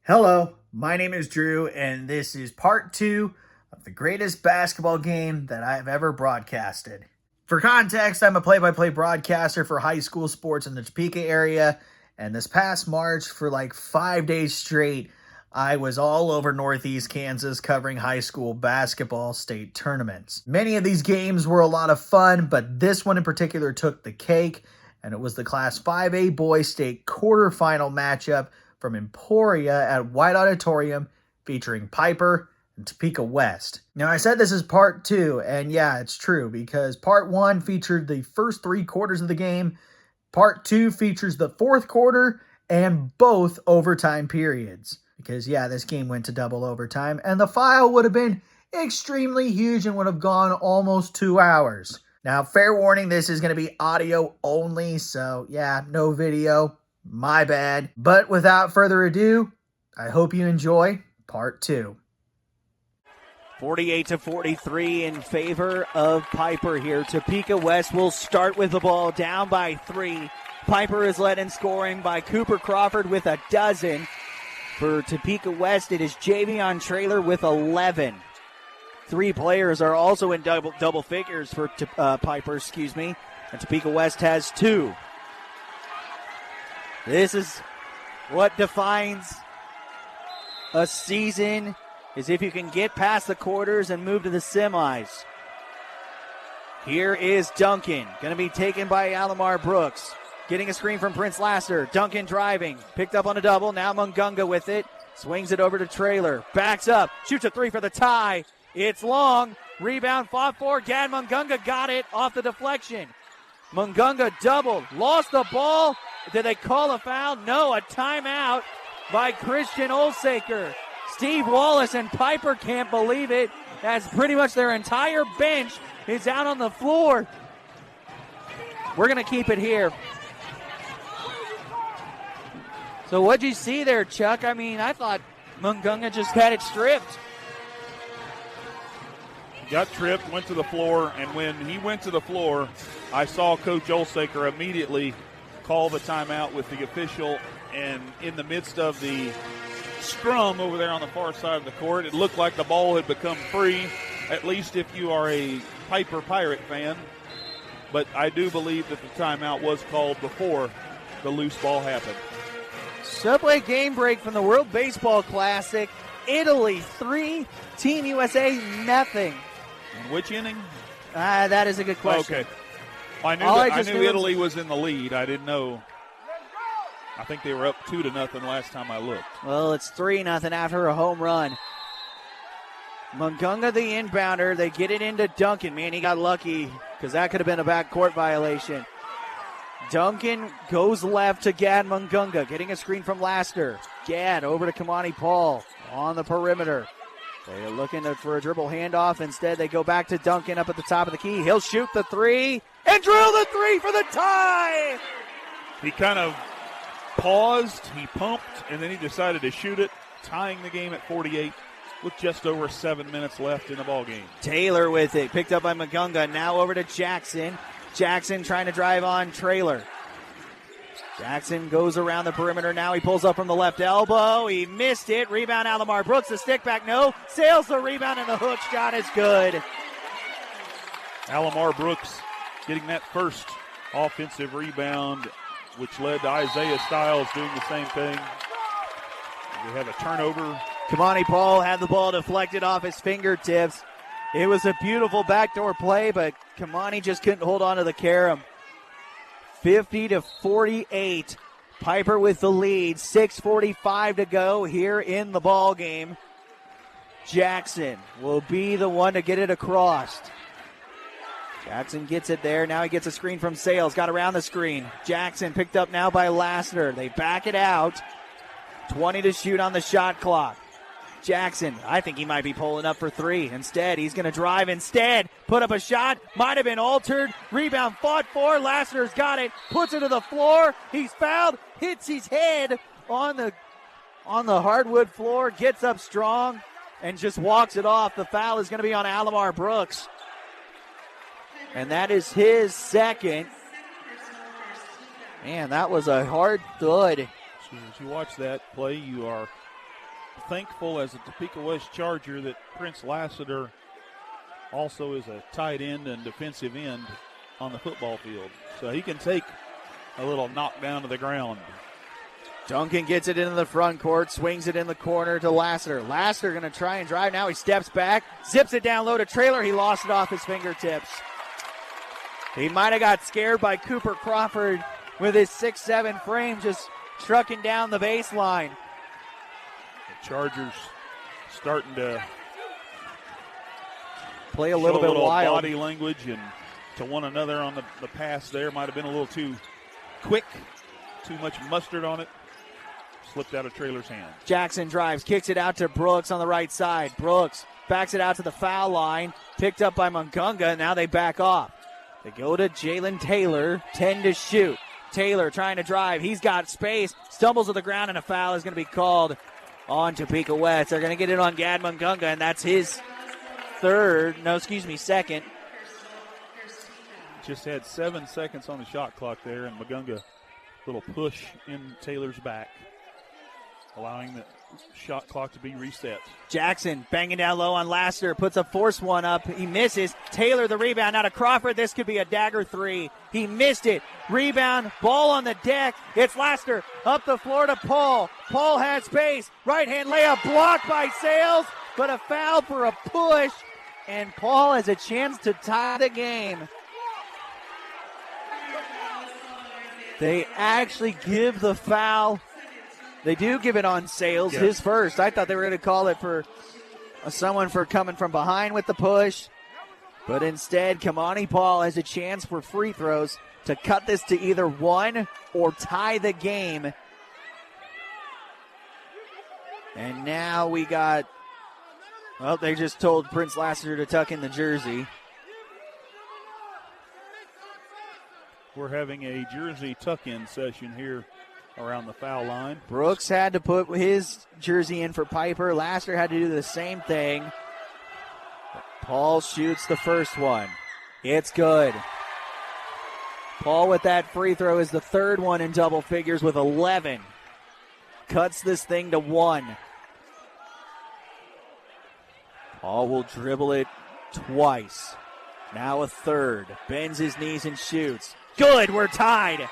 Hello, my name is Drew, and this is part 2 of the greatest basketball game that I have ever broadcasted. For context, I'm a play-by-play broadcaster for high school sports in the Topeka area, and this past March, for like 5 days straight, I was all over Northeast Kansas covering high school basketball state tournaments. Many of these games were a lot of fun, but this one in particular took the cake, and it was the Class 5A boys state quarterfinal matchup from Emporia at White Auditorium featuring Piper and Topeka West. Now, I said this is part 2, and yeah, it's true, because part 1 featured the first 3 quarters of the game, part 2 features the 4th quarter, and both overtime periods. Because yeah, this game went to double overtime, and the file would have been extremely huge and would have gone almost 2 hours. Now, fair warning, this is going to be audio only, so yeah, no video. My bad. But without further ado, I hope you enjoy part 2. 48-43 in favor of Piper here. Topeka West will start with the ball down by 3. Piper is led in scoring by Cooper Crawford with a dozen. For Topeka West, it is Javion Traylor with 11. 3 players are also in double figures for Piper, and Topeka West has 2. This is what defines a season, is if you can get past the quarters and move to the semis. Here is Duncan, going to be taken by Alomar Brooks. Getting a screen from Prince Laster. Duncan driving, picked up on a double. Now Mungunga with it, swings it over to Traylor. Backs up, shoots a 3 for the tie. It's long, rebound fought for. Gad Mungunga got it off the deflection. Mungunga doubled, lost the ball. Did they call a foul? No, a timeout by Christian Olsaker. Steve Wallace and Piper can't believe it, as pretty much their entire bench is out on the floor. We're going to keep it here. So what'd you see there, Chuck? I mean, I thought Mungunga just had it stripped. Got tripped, went to the floor, and when he went to the floor, I saw Coach Olsaker immediately call the timeout with the official, and in the midst of the scrum over there on the far side of the court, it looked like the ball had become free, at least if you are a Piper Pirate fan. But I do believe that the timeout was called before the loose ball happened. Subway game break from the World Baseball Classic. Italy 3, Team USA nothing. In which inning? That is a good question. Okay. I knew Italy was in the lead. I didn't know. I think they were up 2-0 last time I looked. Well, it's 3-0 after a home run. Mungunga, the inbounder. They get it into Duncan. Man, he got lucky because that could have been a backcourt violation. Duncan goes left to Gad Mungunga, getting a screen from Laster. Gad over to Kamani Paul on the perimeter. They're looking for a dribble handoff. Instead, they go back to Duncan up at the top of the key. He'll shoot the 3 and drill the 3 for the tie. He kind of paused, he pumped, and then he decided to shoot it, tying the game at 48 with just over 7 minutes left in the ball game. Taylor with it, picked up by Mungunga. Now over to Jackson. Jackson trying to drive on Traylor. Jackson goes around the perimeter now. He pulls up from the left elbow. He missed it. Rebound, Alomar Brooks. The stick back, no. Sails the rebound, and the hook shot is good. Alomar Brooks getting that first offensive rebound, which led to Isaiah Stiles doing the same thing. We have a turnover. Kamani Paul had the ball deflected off his fingertips. It was a beautiful backdoor play, but Kamani just couldn't hold on to the carom. 50-48. Piper with the lead. 6:45 to go here in the ball game. Jackson will be the one to get it across. Jackson gets it there. Now he gets a screen from Sales. Got around the screen. Jackson picked up now by Lassiter. They back it out. 20 to shoot on the shot clock. Jackson, I think he might be pulling up for 3. Instead, he's going to drive instead. Put up a shot. Might have been altered. Rebound fought for. Lassiter's got it. Puts it to the floor. He's fouled. Hits his head on the hardwood floor. Gets up strong and just walks it off. The foul is going to be on Alomar Brooks. And that is his second. Man, that was a hard thud. As you watch that play, you are thankful as a Topeka West Charger that Prince Lassiter also is a tight end and defensive end on the football field. So he can take a little knockdown to the ground. Duncan gets it into the front court, swings it in the corner to Lassiter. Lassiter going to try and drive now. He steps back, zips it down low to Traylor. He lost it off his fingertips. He might have got scared by Cooper Crawford with his 6'7" frame just trucking down the baseline. The Chargers starting to play a little bit wild. Body language and to one another on the pass there. Might have been a little too quick, too much mustard on it. Slipped out of Traylor's hand. Jackson drives, kicks it out to Brooks on the right side. Brooks backs it out to the foul line, picked up by Mungunga. Now they back off. They go to Jalen Taylor, 10 to shoot. Taylor trying to drive. He's got space, stumbles to the ground, and a foul is going to be called on Topeka West. They're going to get it on Gad Mungunga, and that's his second. Just had 7 seconds on the shot clock there, and Mungunga, little push in Taylor's back, allowing the shot clock to be reset. Jackson banging down low on Lassiter, puts a force one up. He misses. Taylor the rebound. Now to Crawford. This could be a dagger three. He missed it. Rebound. Ball on the deck. It's Lassiter up the floor to Paul. Paul has space. Right hand layup blocked by Sales, but a foul for a push. And Paul has a chance to tie the game. They actually give the foul. They do give it on Sales, yes. His first. I thought they were going to call it for someone for coming from behind with the push. But instead, Kamani Paul has a chance for free throws to cut this to either one or tie the game. And now we got, well, they just told Prince Lassiter to tuck in the jersey. We're having a jersey tuck-in session here around the foul line. Brooks had to put his jersey in for Piper. Lassiter had to do the same thing. Paul shoots the first one. It's good. Paul with that free throw is the third one in double figures with 11. Cuts this thing to 1. Paul will dribble it twice. Now a third. Bends his knees and shoots. Good, we're tied.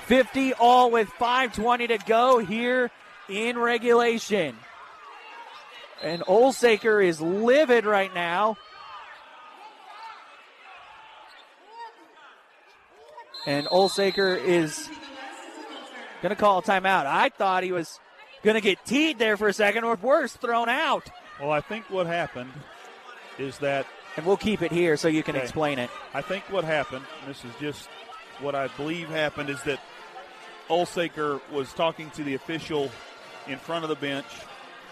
50 all with 5:20 to go here in regulation. And Olsaker is livid right now. And Olsaker is going to call a timeout. I thought he was going to get teed there for a second, or worse, thrown out. Well, I think what happened is that... And we'll keep it here so you can explain it. I think what happened, and this is just what I believe happened, is that Olsaker was talking to the official in front of the bench,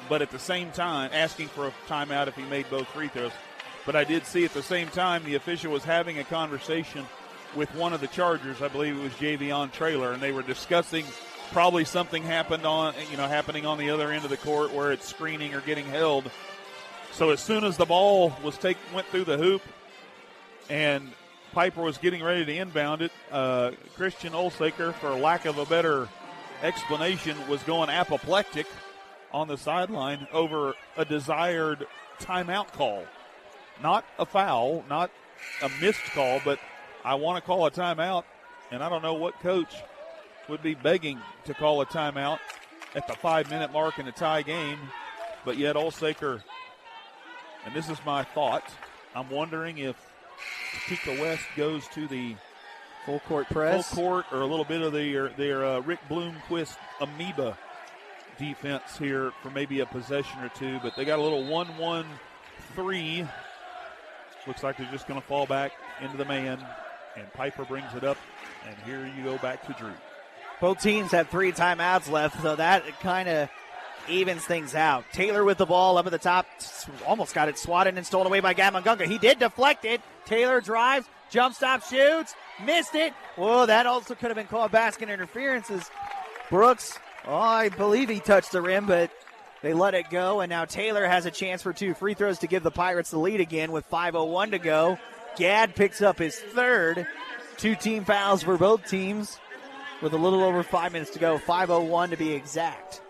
but at the same time asking for a timeout if he made both free throws. But I did see at the same time the official was having a conversation with one of the Chargers. I believe it was Javion Traylor, and they were discussing probably something happening on the other end of the court where it's screening or getting held. So as soon as the ball went through the hoop and Piper was getting ready to inbound it, Christian Olsaker, for lack of a better explanation, was going apoplectic on the sideline over a desired timeout call. Not a foul, not a missed call, but I want to call a timeout, and I don't know what coach would be begging to call a timeout at the 5-minute mark in a tie game, but yet Olsaker, and this is my thought, I'm wondering if Topeka West goes to the full court press, or a little bit of their Rick Bloomquist amoeba defense here for maybe a possession or two, but they got a little 1-1-3. Looks like they're just going to fall back into the man, and Piper brings it up, and here you go back to Drew. Both teams have 3 timeouts left, so that kind of evens things out. Taylor with the ball up at the top, almost got it swatted and stolen away by Gamungunga. He did deflect it. Taylor drives, jump stop, shoots, missed it. Whoa, that also could have been called basket interference as Brooks, I believe he touched the rim, but they let it go, and now Taylor has a chance for 2 free throws to give the Pirates the lead again with 5:01 to go. Gadd picks up his third. 2 team fouls for both teams with a little over 5 minutes to go. 5:01 to be exact.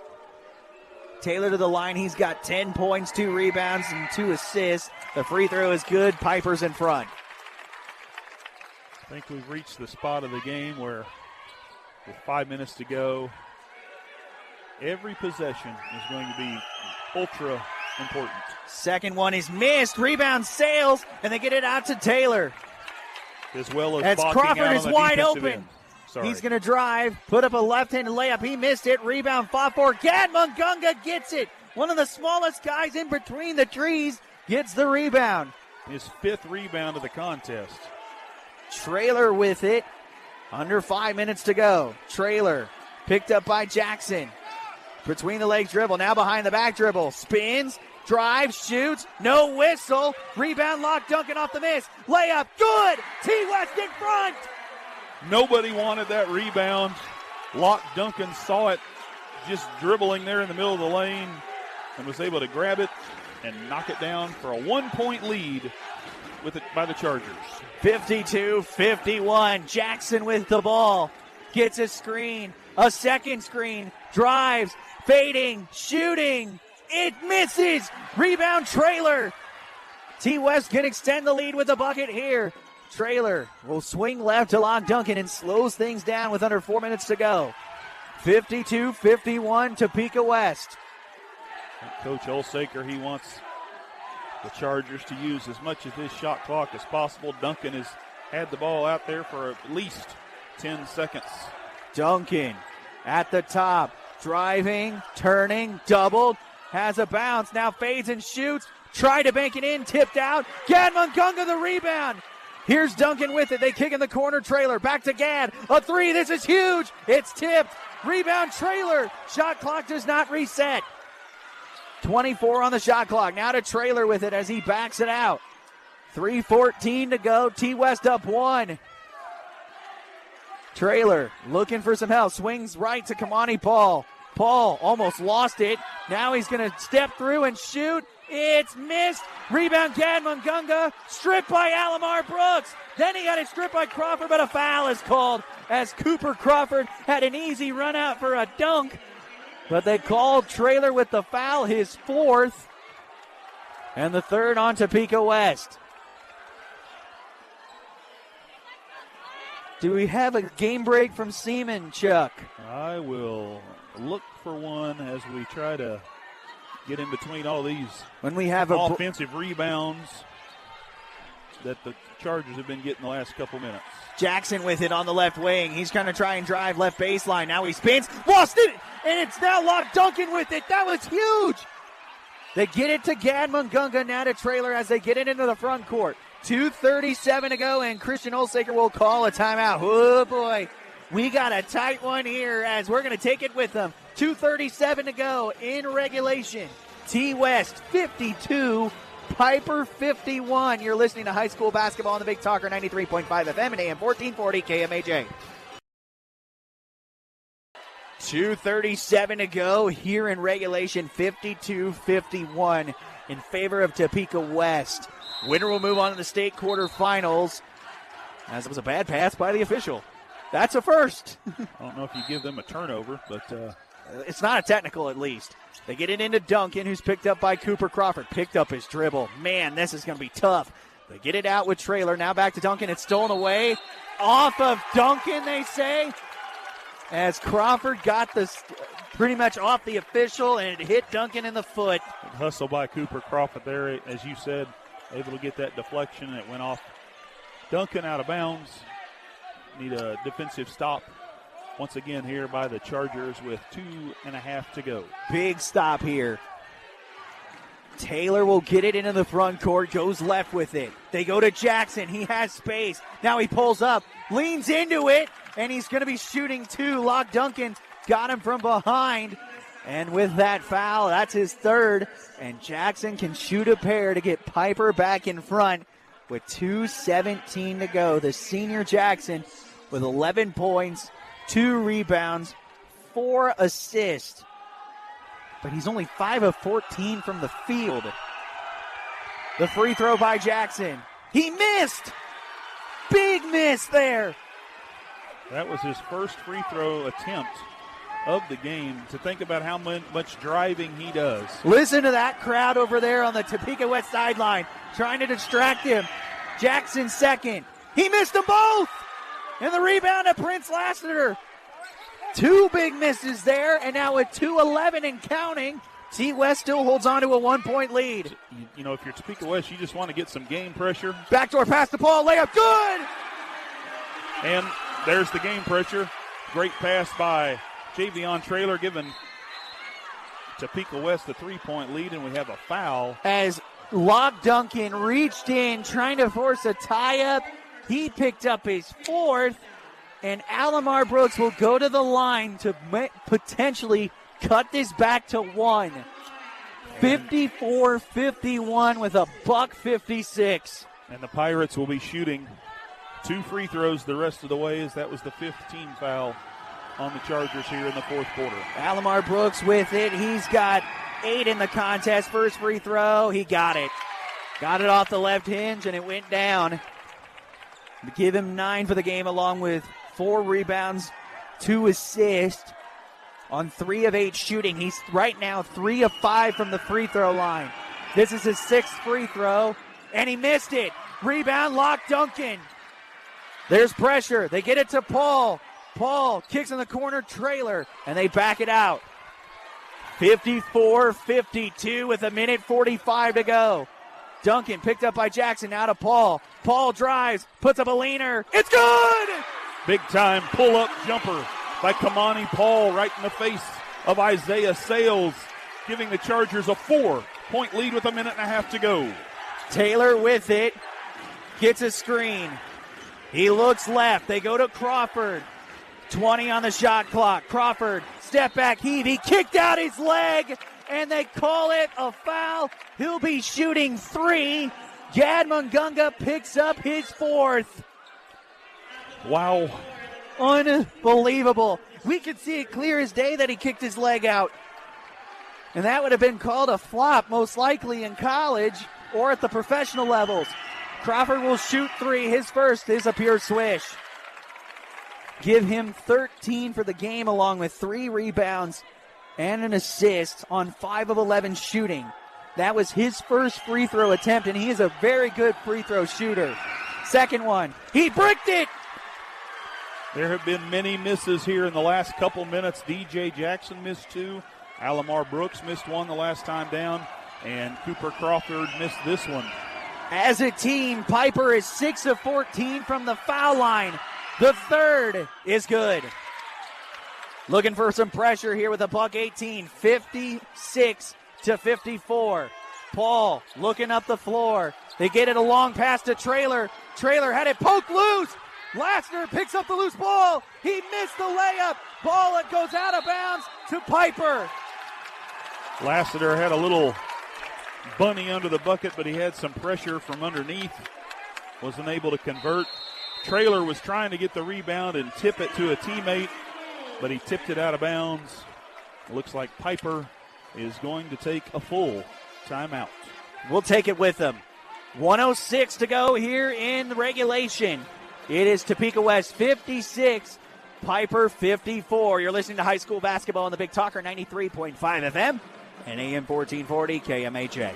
Taylor to the line. He's got 10 points, 2 rebounds, and 2 assists. The free throw is good. Piper's in front. I think we've reached the spot of the game where with 5 minutes to go, every possession is going to be ultra important. Second one is missed. Rebound sails, and they get it out to Taylor. As well as Crawford is wide open. Sorry. He's going to drive, put up a left-handed layup. He missed it. Rebound fought for. Gad Mungunga gets it. One of the smallest guys in between the trees gets the rebound. His 5th rebound of the contest. Traylor with it. Under 5 minutes to go. Traylor picked up by Jackson. Between the legs dribble. Now behind the back dribble. Spins. Drives. Shoots. No whistle. Rebound locked. Duncan off the miss. Layup. Good. T-West in front. Nobody wanted that rebound. Locke Duncan saw it just dribbling there in the middle of the lane and was able to grab it and knock it down for a 1-point lead with it by the Chargers. 52-51. Jackson with the ball. Gets a screen. A second screen. Drives. Fading. Shooting. It misses. Rebound Traylor. T-West can extend the lead with a bucket here. Traylor will swing left to Locke Duncan and slows things down with under 4 minutes to go. 52-51 Topeka West. Coach Olsaker, he wants the Chargers to use as much of this shot clock as possible. Duncan has had the ball out there for at least 10 seconds. Duncan at the top, driving, turning, doubled, has a bounce, now fades and shoots, tried to bank it in, tipped out. Gad Mungunga the rebound. Here's Duncan with it. They kick in the corner. Traylor back to Gad. A 3. This is huge. It's tipped. Rebound Traylor. Shot clock does not reset. 24 on the shot clock. Now to Traylor with it as he backs it out. 3:14 to go. T-West up 1. Traylor looking for some help. Swings right to Kamani Paul. Paul almost lost it. Now he's going to step through and shoot. It's missed. Rebound Gad Mungunga. Stripped by Alamar Brooks. Then he got it stripped by Crawford, but a foul is called as Cooper Crawford had an easy run out for a dunk. But they called Traylor with the foul, his 4th. And the 3rd on Topeka West. Do we have a game break from Seaman, Chuck? I will look for one as we try to get in between all these when we have offensive rebounds that the Chargers have been getting the last couple minutes. Jackson with it on the left wing. He's going to try and drive left baseline. Now he spins. Lost it! And it's now Locke Duncan with it. That was huge! They get it to Gad Mungunga, now to Traylor as they get it into the front court. 2:37 to go, and Christian Olsaker will call a timeout. Oh, boy. We got a tight one here as we're going to take it with them. 2:37 to go in regulation. T-West 52, Piper 51. You're listening to high school basketball on the Big Talker 93.5 FM and AM 1440 KMAJ. 2:37 to go here in regulation. 52-51 in favor of Topeka West. Winner will move on to the state quarterfinals, as it was a bad pass by the official. That's a first. I don't know if you give them a turnover, but it's not a technical at least. They get it into Duncan, who's picked up by Cooper Crawford. Picked up his dribble. Man, this is going to be tough. They get it out with Traylor. Now back to Duncan. It's stolen away. Off of Duncan, they say. As Crawford got this pretty much off the official, and it hit Duncan in the foot. Hustle by Cooper Crawford there, as you said, able to get that deflection, and it went off Duncan out of bounds. Need a defensive stop once again here by the Chargers with 2.5 to go. Big stop here. Taylor will get it into the front court, goes left with it. They go to Jackson. He has space. Now he pulls up, leans into it, and he's going to be shooting 2. Locke Duncan got him from behind. And with that foul, that's his 3rd. And Jackson can shoot a pair to get Piper back in front with 2:17 to go. The senior Jackson with 11 points, 2 rebounds, 4 assists. But he's only 5 of 14 from the field. The free throw by Jackson. He missed! Big miss there. That was his first free throw attempt of the game, to think about how much driving he does. Listen to that crowd over there on the Topeka West sideline trying to distract him. Jackson second. He missed them both. And the rebound to Prince Lassiter. Two big misses there, and now with 2:11 and counting, T. West still holds on to a 1-point lead. You know, if you're Topeka West, you just want to get some game pressure. Backdoor pass to Paul, layup, good! And there's the game pressure. Great pass by Javion Traylor, giving Topeka West a 3-point lead, and we have a foul. As Locke Duncan reached in, trying to force a tie-up. He picked up his fourth, and Alamar Brooks will go to the line to potentially cut this back to one. 54-51 with a $1.56. And the Pirates will be shooting 2 free throws the rest of the way, as that was the 5th team foul on the Chargers here in the fourth quarter. Alamar Brooks with it. He's got 8 in the contest. First free throw, he got it. Got it off the left hinge, and it went down. Give him 9 for the game, along with 4 rebounds, 2 assists on 3 of 8 shooting. He's right now 3 of 5 from the free throw line. This is his 6th free throw, and he missed it. Rebound, Locke Duncan. There's pressure. They get it to Paul. Paul kicks in the corner, Traylor, and they back it out. 54-52 with 1:45 to go. Duncan picked up by Jackson, now to Paul. Paul drives, puts up a leaner. It's good! Big time pull-up jumper by Kamani Paul right in the face of Isaiah Sales, giving the Chargers a 4-point lead with 1.5 to go. Taylor with it, gets a screen. He looks left. They go to Crawford. 20 on the shot clock. Crawford, step back heave. He kicked out his leg, and they call it a foul. He'll be shooting 3. Gad Mungunga picks up his 4th. Wow. Unbelievable. We could see it clear as day that he kicked his leg out. And that would have been called a flop, most likely in college or at the professional levels. Crawford will shoot 3. His first is a pure swish. Give him 13 for the game, along with 3 rebounds and an assist on 5 of 11 shooting. That was his first free throw attempt, and he is a very good free throw shooter. Second one, he bricked it! There have been many misses here in the last couple minutes. DJ Jackson missed 2. Alamar Brooks missed 1 the last time down, and Cooper Crawford missed this one. As a team, Piper is 6 of 14 from the foul line. The third is good. Looking for some pressure here with a $1.18, 56-54. Paul looking up the floor. They get it a long pass to Traylor. Traylor had it poked loose. Lassiter picks up the loose ball. He missed the layup. Ball it goes out of bounds to Piper. Lassiter had a little bunny under the bucket, but he had some pressure from underneath. Wasn't able to convert. Traylor was trying to get the rebound and tip it to a teammate, but he tipped it out of bounds. It looks like Piper is going to take a full timeout. We'll take it with them. 1:06 to go here in regulation. It is Topeka West 56, Piper 54. You're listening to high school basketball on the Big Talker 93.5 FM and AM 1440 KMHA.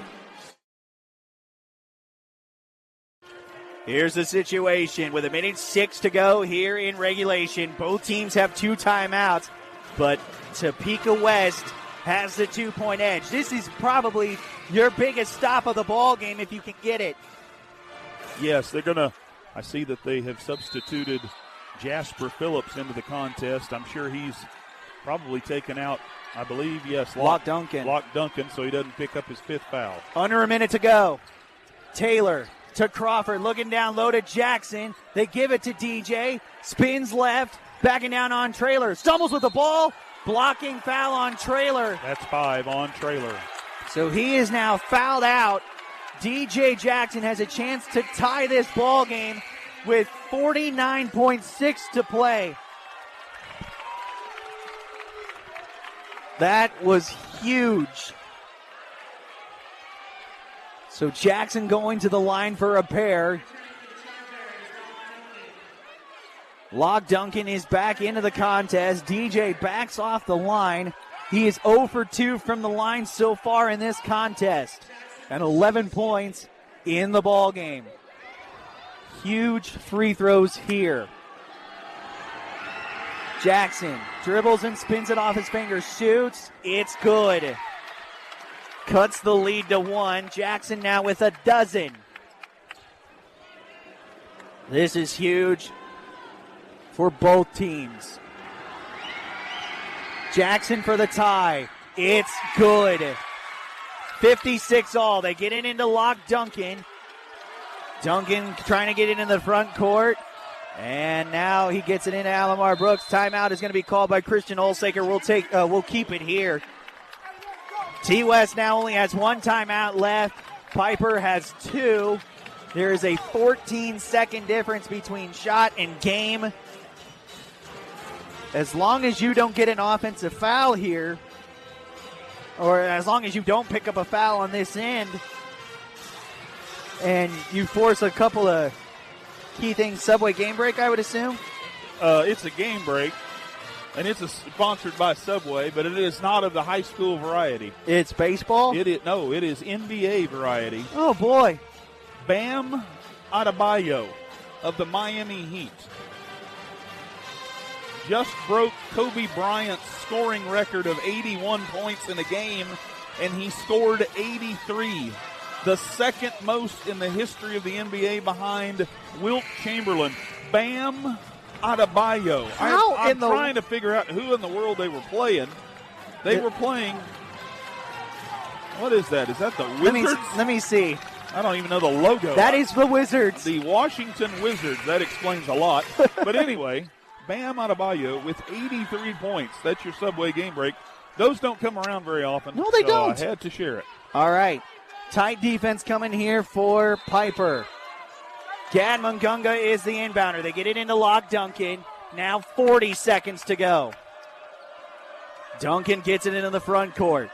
Here's the situation with 1:06 to go here in regulation. Both teams have 2 timeouts, but Topeka West has the 2-point edge. This is probably your biggest stop of the ball game if you can get it. Yes, they're going to. I see that they have substituted Jasper Phillips into the contest. I'm sure he's probably taken out, I believe, yes, Locke Duncan, so he doesn't pick up his 5th foul. Under a minute to go. Taylor to Crawford, looking down low to Jackson. They give it to DJ. Spins left, backing down on Traylor. Stumbles with the ball. Blocking foul on Traylor. That's 5 on Traylor. So he is now fouled out. DJ Jackson has a chance to tie this ball game with 49.6 to play. That was huge. So Jackson going to the line for a pair. Log Duncan is back into the contest. DJ backs off the line. He is 0 for 2 from the line so far in this contest. And 11 points in the ball game. Huge free throws here. Jackson dribbles and spins it off his fingers. Shoots. It's good. Cuts the lead to 1. Jackson now with a dozen. This is huge for both teams. Jackson for the tie. It's good. 56 all. They get it into Log Duncan. Duncan trying to get it in the front court. And now he gets it into Alomar Brooks. Timeout is going to be called by Christian Olsaker. We'll keep it here. T-West now only has 1 timeout left. Piper has 2. There is a 14-second difference between shot and game. As long as you don't get an offensive foul here, or as long as you don't pick up a foul on this end, and you force a couple of key things, Subway game break, I would assume? It's a game break, and it's sponsored by Subway, but it is not of the high school variety. It's baseball? It is NBA variety. Oh, boy. Bam Adebayo of the Miami Heat just broke Kobe Bryant's scoring record of 81 points in a game, and he scored 83, the second most in the history of the NBA behind Wilt Chamberlain. Bam Adebayo. I'm trying to figure out who in the world they were playing. They were playing, what is that? Is that the Wizards? Let me see. I don't even know the logo. That is the Wizards. The Washington Wizards. That explains a lot. But anyway, Bam Adebayo with 83 points. That's your Subway game break. Those don't come around very often. No, they don't. I had to share it. All right. Tight defense coming here for Piper. Gad Mungunga is the inbounder. They get it into Log Duncan. Now 40 seconds to go. Duncan gets it into the front court.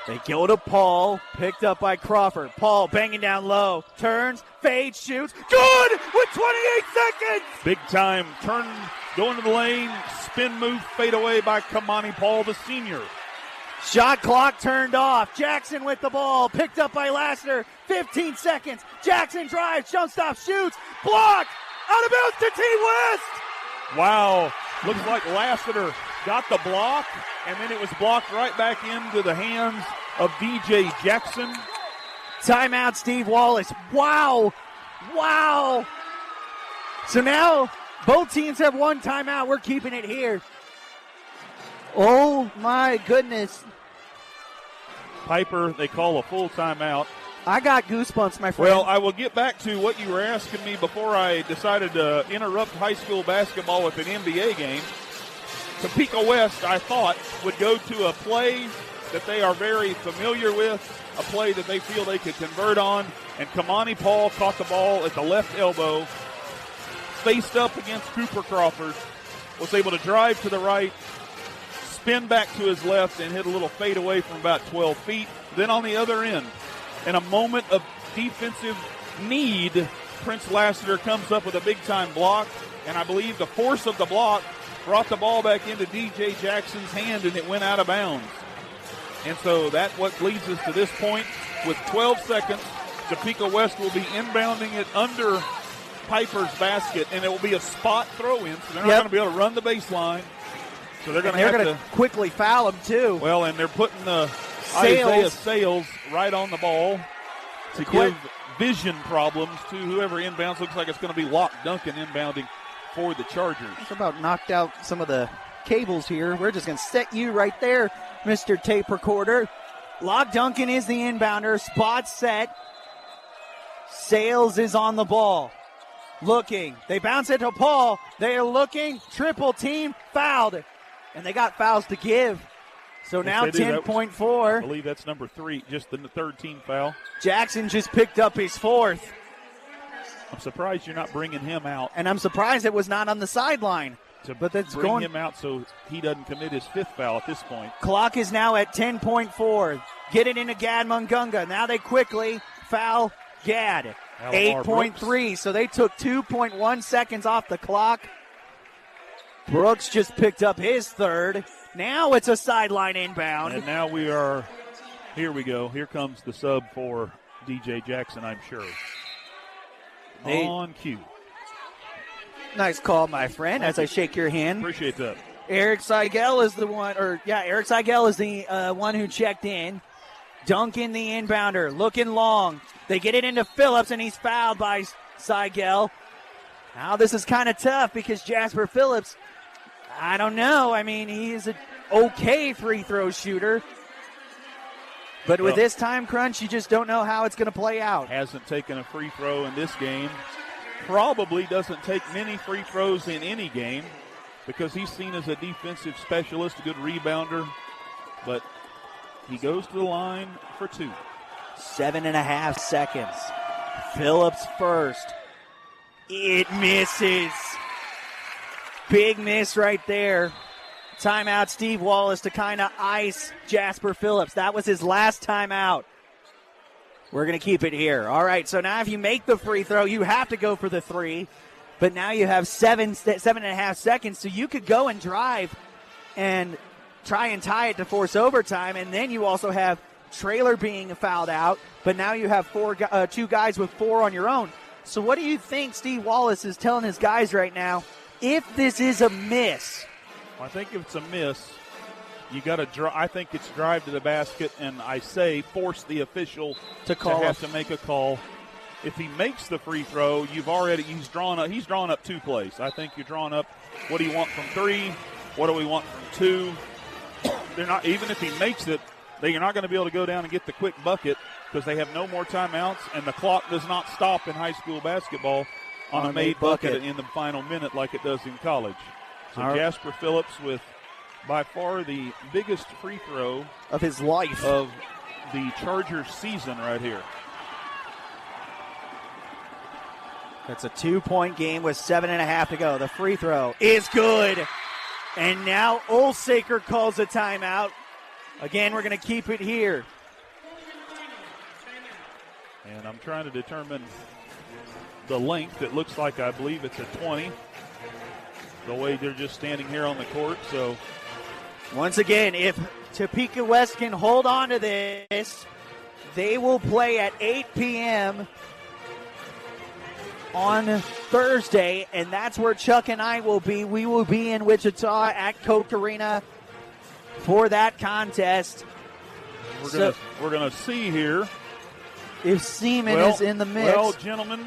They go to Paul, picked up by Crawford. Paul banging down low, turns, fades, shoots. Good with 28 seconds. Big time turn, going to the lane, spin move, fade away by Kamani Paul, the senior. Shot clock turned off. Jackson with the ball, picked up by Lassiter. 15 seconds. Jackson drives, jump stop, shoots, blocked. Out of bounds to T-West. Wow, looks like Lassiter got the block, and then it was blocked right back into the hands of DJ Jackson. Timeout, Steve Wallace. Wow. So now both teams have 1 timeout. We're keeping it here. Oh, my goodness. Piper, they call a full timeout. I got goosebumps, my friend. Well, I will get back to what you were asking me before I decided to interrupt high school basketball with an NBA game. Topeka West, I thought, would go to a play that they are very familiar with, a play that they feel they could convert on, and Kamani Paul caught the ball at the left elbow, faced up against Cooper Crawford, was able to drive to the right, spin back to his left, and hit a little fade away from about 12 feet. Then on the other end, in a moment of defensive need, Prince Lassiter comes up with a big-time block, and I believe the force of the block brought the ball back into DJ Jackson's hand, and it went out of bounds. And so that's what leads us to this point. With 12 seconds, Topeka West will be inbounding it under Piper's basket, and it will be a spot throw-in, so they're not going to be able to run the baseline. So they're going to have to quickly foul him, too. Well, and they're putting Isaiah Sales right on the ball to give vision problems to whoever inbounds. Looks like it's going to be Log Duncan inbounding for the Chargers. It's about knocked out some of the cables here. We're just going to set you right there, Mr. Tape Recorder. Log Duncan is the inbounder. Spot set. Sales is on the ball. Looking. They bounce it to Paul. They are looking. Triple team. Fouled. And they got fouls to give. So now 10.4. I believe that's number 3, just in the third team foul. Jackson just picked up his 4th. I'm surprised you're not bringing him out. And I'm surprised it was not on the sideline. But that's bring him out so he doesn't commit his 5th foul at this point. Clock is now at 10.4. Get it into Gad Mungunga. Now they quickly foul Gad. 8.3. So they took 2.1 seconds off the clock. Brooks just picked up his third. Now it's a sideline inbound. And now here we go. Here comes the sub for DJ Jackson, I'm sure. On cue. Nice call, my friend, as I shake your hand. Appreciate that. Eric Seigel is the one, Eric Seigel is the one who checked in. Duncan, the inbounder, looking long. They get it into Phillips, and he's fouled by Seigel. Now this is kind of tough because Jasper Phillips, I don't know. I mean, he's an okay free throw shooter. But with this time crunch, you just don't know how it's going to play out. Hasn't taken a free throw in this game. Probably doesn't take many free throws in any game because he's seen as a defensive specialist, a good rebounder. But he goes to the line for 2. 7.5 seconds. Phillips first. It misses. Big miss right there. Timeout, Steve Wallace, to kind of ice Jasper Phillips. That was his last timeout. We're going to keep it here. All right, so now if you make the free throw, you have to go for the 3. But now you have 7.5 seconds, so you could go and drive and try and tie it to force overtime. And then you also have Traylor being fouled out. But now you have 2 guys with 4 on your own. So what do you think Steve Wallace is telling his guys right now? If this is a miss. I think if it's a miss, you got to. I think it's drive to the basket, and I say force the official to have to make a call. If he makes the free throw, he's drawn up 2 plays. I think you're drawing up. What do you want from 3? What do we want from 2? They're not, even if he makes it, you're not going to be able to go down and get the quick bucket because they have no more timeouts, and the clock does not stop in high school basketball on a made bucket in the final minute like it does in college. So Jasper Phillips with by far the biggest free throw of his life of the Chargers season right here. That's a 2-point game with 7.5 to go. The free throw is good. And now Olsaker calls a timeout. Again, we're going to keep it here. And I'm trying to determine the length. It looks like I believe it's a 20. The way they're just standing here on the court. So once again, if Topeka West can hold on to this, they will play at 8 p.m. on Thursday, and that's where Chuck and I will be. We will be in Wichita at Coke Arena for that contest. We're gonna see here if Seaman is in the mix. Well, gentlemen,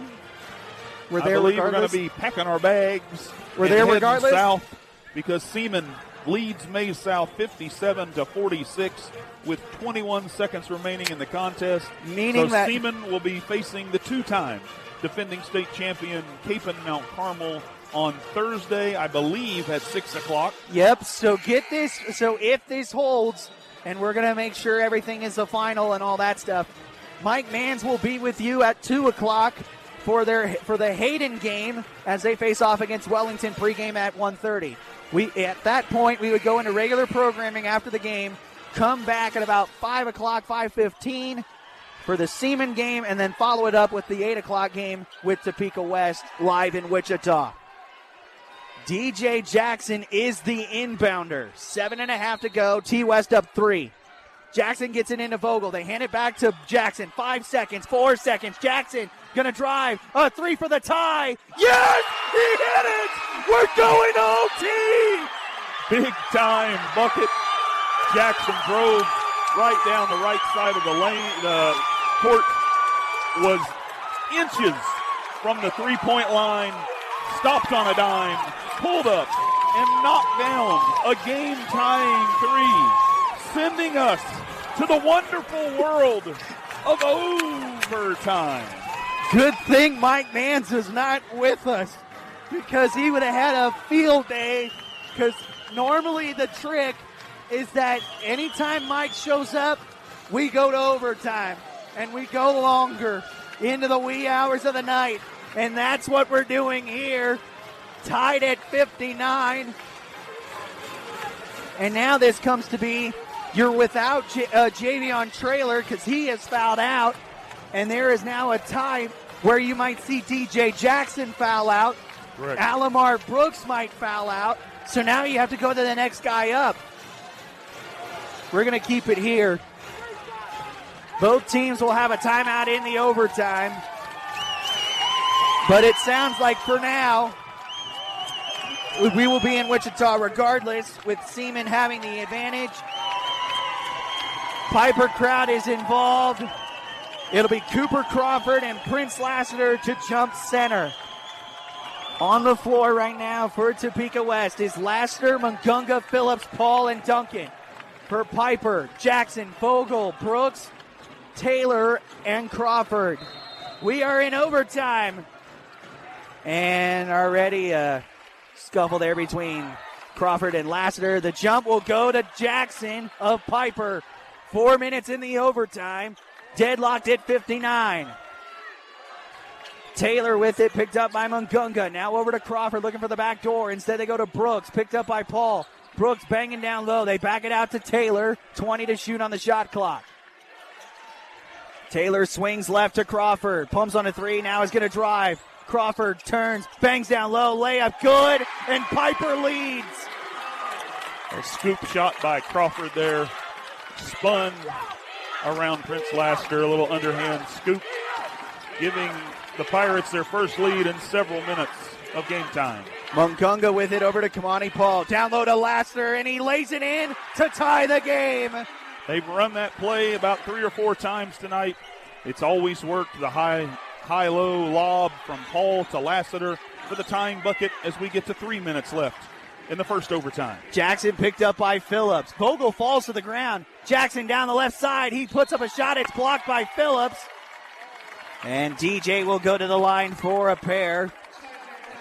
we're there. I believe we're going to be packing our bags. We're there regardless. South because Seaman leads Maize South 57-46 with 21 seconds remaining in the contest. Meaning that Seaman will be facing the 2-time defending state champion Capon Mount Carmel on Thursday, I believe, at 6 o'clock. Yep. So get this. So if this holds, and we're going to make sure everything is the final and all that stuff, Mike Mans will be with you at 2 o'clock for the Hayden game as they face off against Wellington pregame at 1:30. At that point, we would go into regular programming after the game, come back at about 5 o'clock, 5:15 for the Seaman game, and then follow it up with the 8 o'clock game with Topeka West live in Wichita. DJ Jackson is the inbounder. 7.5 to go. T-West up 3. Jackson gets it into Vogel. They hand it back to Jackson. 5 seconds, 4 seconds. Jackson gonna drive. A 3 for the tie. Yes! He hit it! We're going OT! Big time bucket. Jackson drove right down the right side of the lane. The court was inches from the 3-point line. Stopped on a dime. Pulled up and knocked down a game-tying 3. Sending us to the wonderful world of overtime. Good thing Mike Mans is not with us because he would have had a field day, because normally the trick is that anytime Mike shows up, we go to overtime and we go longer into the wee hours of the night, and that's what we're doing here. Tied at 59. And now this comes to be, you're without Javion Traylor because he is fouled out. And there is now a tie where you might see DJ Jackson foul out. Correct. Alamar Brooks might foul out. So now you have to go to the next guy up. We're going to keep it here. Both teams will have a timeout in the overtime. But it sounds like for now, we will be in Wichita regardless, with Seaman having the advantage. Piper crowd is involved. It'll be Cooper Crawford and Prince Lassiter to jump center. On the floor right now for Topeka West is Lassiter, Mungunga, Phillips, Paul, and Duncan. For Piper, Jackson, Vogel, Brooks, Taylor, and Crawford. We are in overtime. And already a scuffle there between Crawford and Lassiter. The jump will go to Jackson of Piper. 4 minutes in the overtime. Deadlocked at 59. Taylor with it, picked up by Mungunga. Now over to Crawford, looking for the back door. Instead they go to Brooks, picked up by Paul. Brooks banging down low. They back it out to Taylor. 20 to shoot on the shot clock. Taylor swings left to Crawford. Pumps on a three, now is going to drive. Crawford turns, bangs down low, layup good, and Piper leads. A scoop shot by Crawford there. Spun around Prince Lassiter, a little underhand scoop, giving the Pirates their first lead in several minutes of game time. Mungunga with it over to Kamani Paul. Down low to Lassiter, and he lays it in to tie the game. They've run that play about 3 or 4 times tonight. It's always worked. The high-low lob from Paul to Lassiter for the tying bucket as we get to 3 minutes left in the first overtime. Jackson picked up by Phillips. Vogel falls to the ground. Jackson down the left side. He puts up a shot. It's blocked by Phillips. And DJ will go to the line for a pair.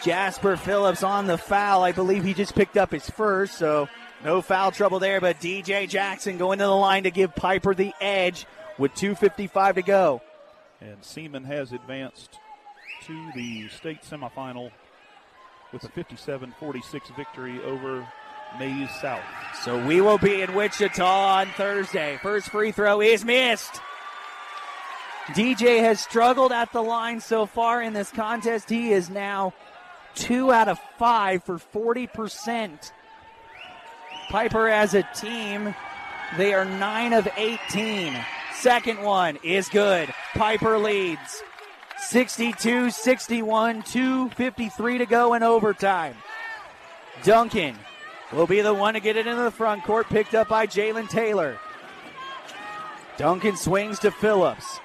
Jasper Phillips on the foul. I believe he just picked up his first, so no foul trouble there. But DJ Jackson going to the line to give Piper the edge with 2:55 to go. And Seaman has advanced to the state semifinal with a 57-46 victory over Mays South. So we will be in Wichita on Thursday. First free throw is missed. DJ has struggled at the line so far in this contest. He is now 2 out of 5 for 40%. Piper as a team, they are 9 of 18. Second one is good. Piper leads 62-61, 2:53 to go in overtime. Duncan will be the one to get it into the front court, picked up by Jalen Taylor. Duncan swings to Phillips.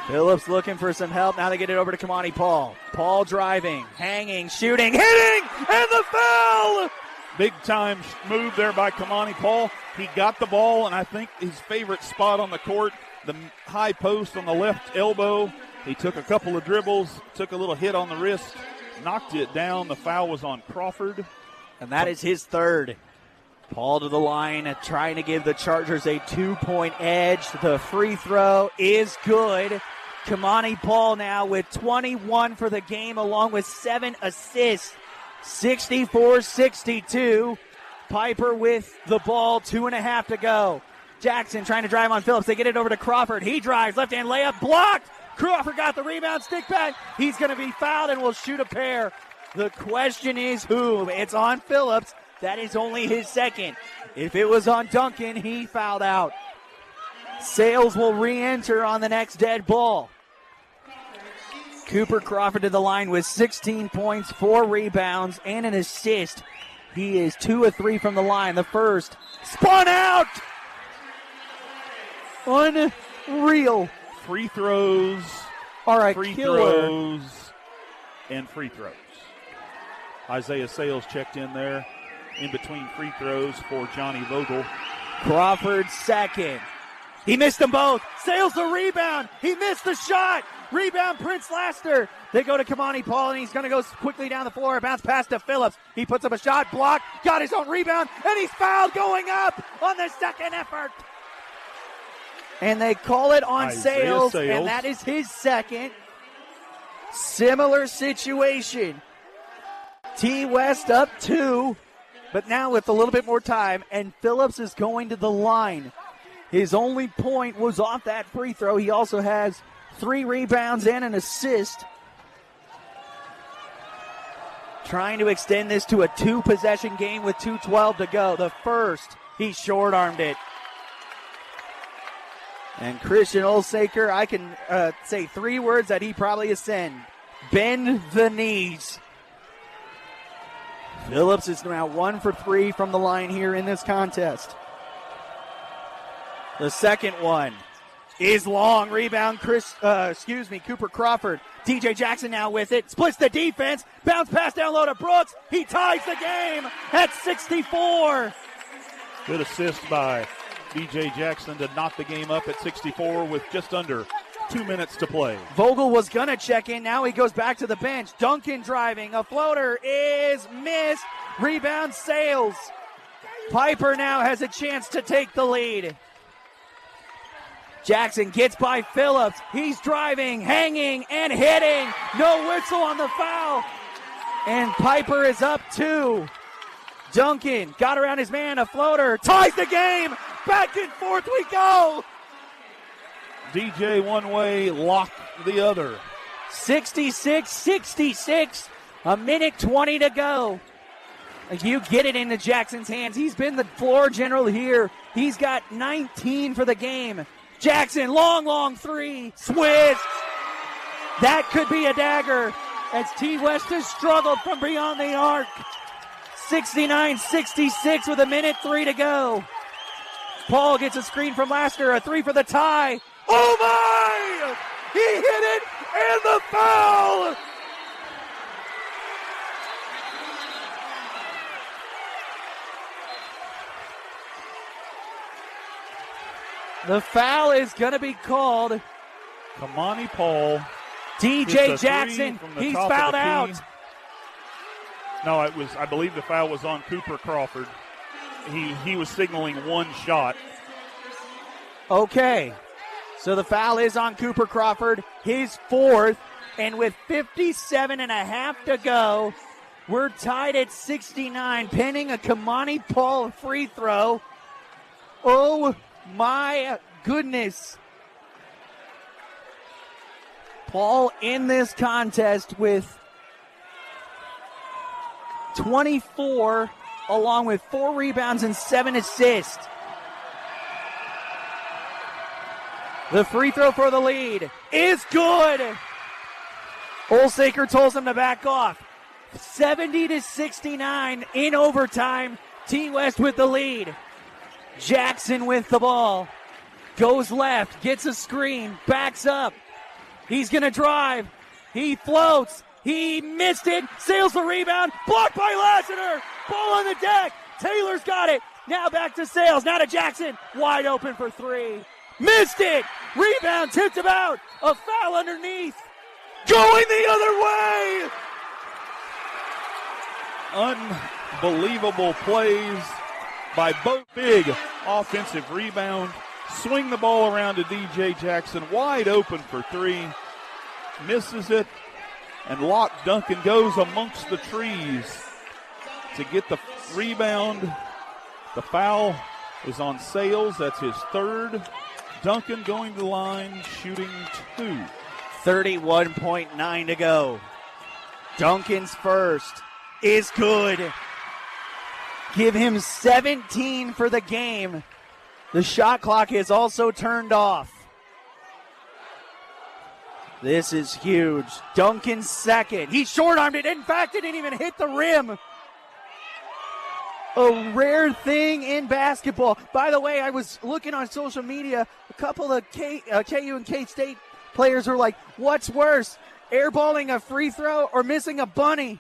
Phillips looking for some help. Now they get it over to Kamani Paul. Paul driving, hanging, shooting, hitting, and the foul! Big time move there by Kamani Paul. He got the ball, and I think his favorite spot on the court, the high post on the left elbow. He took a couple of dribbles, took a little hit on the wrist, knocked it down. The foul was on Crawford. And that is his third. Paul to the line, trying to give the Chargers a 2-point edge. The free throw is good. Kamani Paul now with 21 for the game, along with 7 assists. 64-62. Piper with the ball, 2.5 to go. Jackson trying to drive on Phillips. They get it over to Crawford. He drives, left-hand layup, blocked. Crawford got the rebound, stick back. He's going to be fouled and will shoot a pair. The question is who? It's on Phillips. That is only his second. If it was on Duncan, he fouled out. Sales will re-enter on the next dead ball. Cooper Crawford to the line with 16 points, 4 rebounds, and an assist. He is 2 of 3 from the line. The first spun out. Unreal. Free throws. All right, free killer. throws and free throws. Isaiah Sales checked in there in between free throws for Johnny Vogel. Crawford second. He missed them both. Sales the rebound. He missed the shot. Rebound, Prince Lassiter. They go to Kamani Paul, and he's going to go quickly down the floor. Bounce pass to Phillips. He puts up a shot, blocked, got his own rebound, and he's fouled going up on the second effort. And they call it on Sales, and that is his second. Similar situation. T West up 2, but now with a little bit more time, and Phillips is going to the line. His only point was off that free throw. He also has 3 rebounds and an assist. trying to extend this to a 2-possession game with 2:12 to go. The first, he short-armed it. And Christian Olsaker, I can say 3 words that he probably has said. Bend the knees. Phillips is now 1 for 3 from the line here in this contest. The second one is long. Rebound, Cooper Crawford. DJ Jackson now with it. Splits the defense. Bounce pass down low to Brooks. He ties the game at 64. Good assist by DJ Jackson to knock the game up at 64 with just under 2 minutes to play. Vogel was going to check in. Now he goes back to the bench. Duncan driving. A floater is missed. Rebound Sales. Piper now has a chance to take the lead. Jackson gets by Phillips. He's driving, hanging, and hitting. No whistle on the foul. And Piper is up 2. Duncan got around his man. A floater. Ties the game. Back and forth we go. DJ one way, Locke the other. 66-66. A minute 20 to go. You get it into Jackson's hands. He's been the floor general here. He's got 19 for the game. Jackson, long 3. Swiss. That could be a dagger as T. West has struggled from beyond the arc. 69-66 with a minute 3 to go. Paul gets a screen from Laster. A 3 for the tie. Oh my! He hit it and the foul! The foul is going to be called. Kamani Paul. DJ Jackson, he's fouled out. No, it was. I believe the foul was on Cooper Crawford. He was signaling one shot. Okay, so the foul is on Cooper Crawford, his 4th, and with 57.5 to go, we're tied at 69, pending a Kamani Paul free throw. Oh my goodness. Paul in this contest with 24, along with 4 rebounds and 7 assists. The free throw for the lead is good. Olsaker tells him to back off. 70-69 in overtime. T. West with the lead. Jackson with the ball. Goes left, gets a screen, backs up. He's going to drive. He floats. He missed it. Sails the rebound. Blocked by Lassiter. Ball on the deck. Taylor's got it. Now back to Sales. Now to Jackson. Wide open for 3. Missed it. Rebound tipped about. A foul underneath. Going the other way. Unbelievable plays by both. Big offensive rebound. Swing the ball around to DJ Jackson. Wide open for 3. Misses it. And Locke Duncan goes amongst the trees to get the rebound. The foul is on Sales. That's his 3rd. Duncan going to the line, shooting 2. 31.9 to go. Duncan's first is good. Give him 17 for the game. The shot clock is also turned off. This is huge. Duncan's second. He short-armed it. In fact, it didn't even hit the rim. A rare thing in basketball. By the way, I was looking on social media. A couple of KU and K-State players were like, what's worse, airballing a free throw or missing a bunny?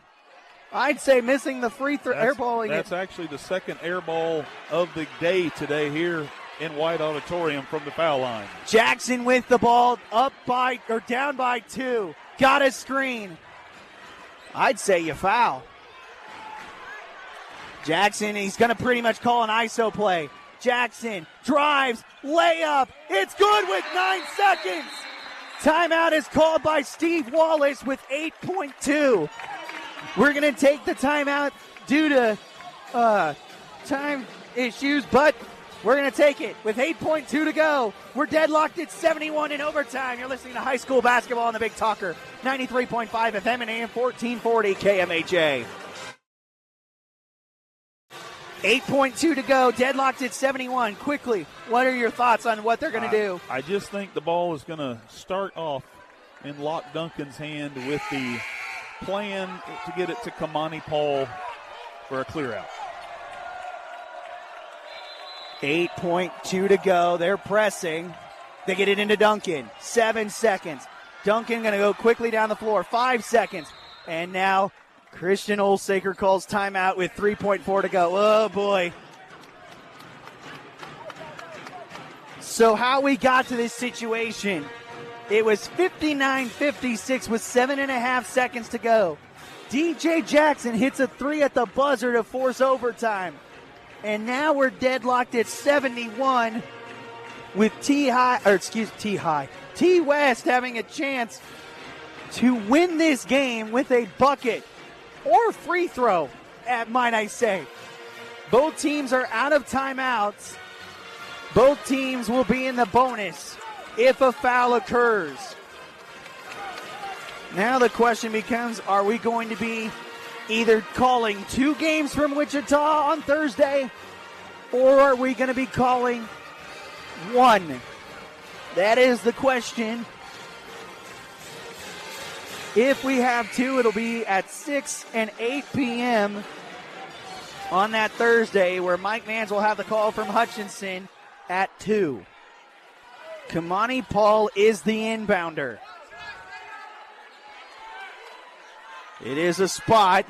I'd say missing the free throw, airballing it. That's actually the second airball of the day today here in White Auditorium from the foul line. Jackson with the ball, down by 2. Got a screen. I'd say you foul. Jackson, he's going to pretty much call an ISO play. Jackson drives, layup. It's good with 9 seconds. Timeout is called by Steve Wallace with 8.2. We're going to take the timeout due to time issues, but We're going to take it with 8.2 to go. We're deadlocked at 71 in overtime. You're listening to high school basketball on the Big Talker, 93.5 FM and AM 1440 KMHA. 8.2 to go, deadlocked at 71. Quickly, what are your thoughts on what they're going to do? I just think the ball is going to start off in Locke Duncan's hand with the plan to get it to Kamani Paul for a clear out. 8.2 to go. They're pressing. They get it into Duncan. 7 seconds. Duncan going to go quickly down the floor. 5 seconds. And now Christian Olsaker calls timeout with 3.4 to go. Oh, boy. So how we got to this situation, it was 59-56 with 7.5 seconds to go. DJ Jackson hits a three at the buzzer to force overtime. And now we're deadlocked at 71 with T West having a chance to win this game with a bucket or free throw, might I say. Both teams are out of timeouts. Both teams will be in the bonus if a foul occurs. Now the question becomes, are we going to be either calling 2 games from Wichita on Thursday, or are we going to be calling 1? That is the question. If we have 2, it'll be at 6 and 8 p.m. on that Thursday, where Mike Mans will have the call from Hutchinson at 2. Kamani Paul is the inbounder. It is a spot.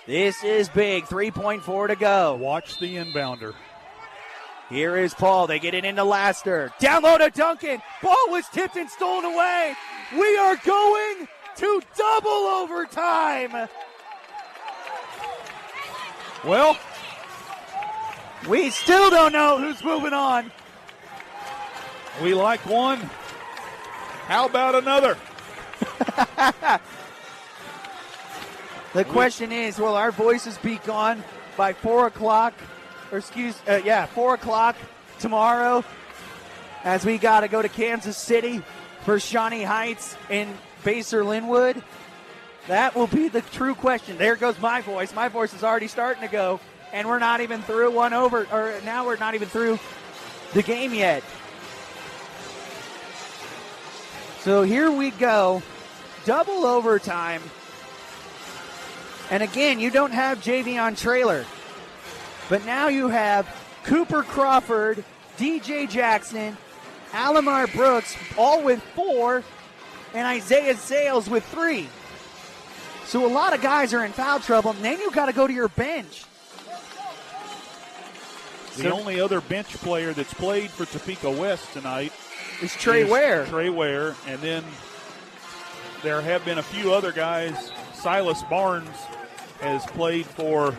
This is big. 3.4 to go. Watch the inbounder. Here is Paul. They get it into Laster. Down low to Duncan. Ball was tipped and stolen away. We are going to double overtime. Well, we still don't know who's moving on. we like one. How about another? The question is, will our voices be gone by 4 o'clock? 4 o'clock tomorrow, as we got to go to Kansas City for Shawnee Heights and Baser Linwood? That will be the true question. There goes my voice. My voice is already starting to go, and we're not even through now we're not even through the game yet. So here we go. Double overtime. And again, you don't have Javion Traylor. But now you have Cooper Crawford, DJ Jackson, Alamar Brooks, all with 4, and Isaiah Sales with 3. So a lot of guys are in foul trouble, and then you got to go to your bench. The only other bench player that's played for Topeka West tonight is Trey Ware. Trey Ware, and then there have been a few other guys. Silas Barnes has played for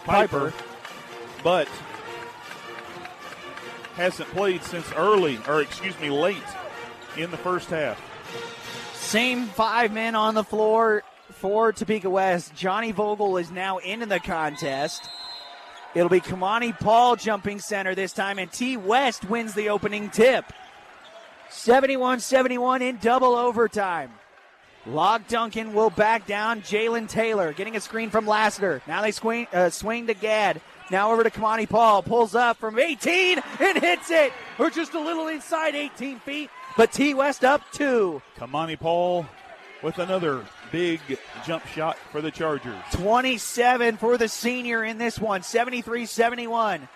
Piper, but hasn't played since late in the first half. Same 5 men on the floor for Topeka West. Johnny Vogel is now into the contest. It'll be Kamani Paul jumping center this time, and T West wins the opening tip. 71-71 in double overtime. Locke Duncan will back down. Jalen Taylor getting a screen from Lassiter. Now they swing to Gadd. Now over to Kamani Paul. Pulls up from 18 and hits it. We're just a little inside 18 feet, but T West up 2. Kamani Paul with another big jump shot for the Chargers. 27 for the senior in this one. 73-71.